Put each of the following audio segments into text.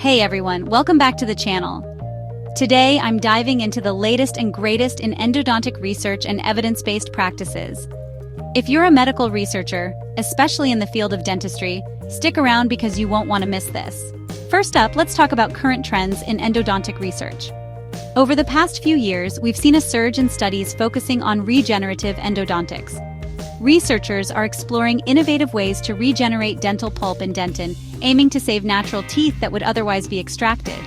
Hey everyone, welcome back to the channel. Today I'm diving into the latest and greatest in endodontic research and evidence-based practices. If you're a medical researcher, especially in the field of dentistry, stick around because you won't want to miss this. First up, let's talk about current trends in endodontic research. Over the past few years, we've seen a surge in studies focusing on regenerative endodontics. Researchers are exploring innovative ways to regenerate dental pulp and dentin, aiming to save natural teeth that would otherwise be extracted.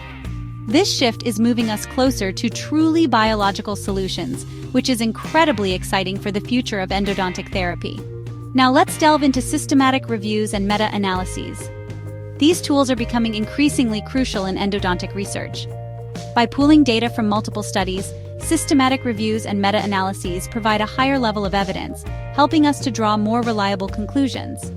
This shift is moving us closer to truly biological solutions, which is incredibly exciting for the future of endodontic therapy. Now let's delve into systematic reviews and meta-analyses. These tools are becoming increasingly crucial in endodontic research. By pooling data from multiple studies, systematic reviews and meta-analyses provide a higher level of evidence, helping us to draw more reliable conclusions.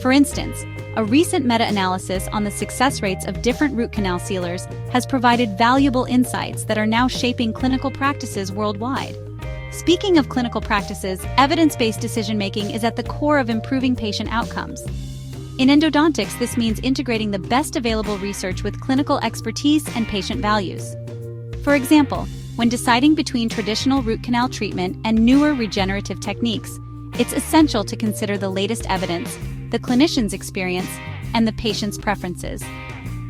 For instance, a recent meta-analysis on the success rates of different root canal sealers has provided valuable insights that are now shaping clinical practices worldwide. Speaking of clinical practices, evidence-based decision-making is at the core of improving patient outcomes. In endodontics, this means integrating the best available research with clinical expertise and patient values. For example, when deciding between traditional root canal treatment and newer regenerative techniques, it's essential to consider the latest evidence, the clinician's experience, and the patient's preferences.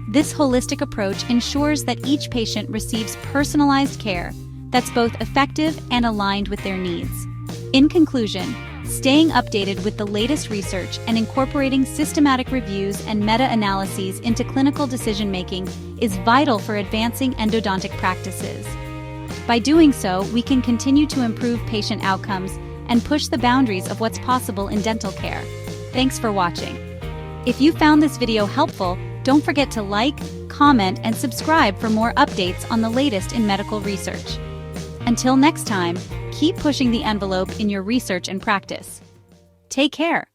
This holistic approach ensures that each patient receives personalized care that's both effective and aligned with their needs. In conclusion, staying updated with the latest research and incorporating systematic reviews and meta-analyses into clinical decision-making is vital for advancing endodontic practices. By doing so, we can continue to improve patient outcomes and push the boundaries of what's possible in dental care. Thanks for watching. If you found this video helpful, don't forget to like, comment, and subscribe for more updates on the latest in medical research. Until next time, keep pushing the envelope in your research and practice. Take care.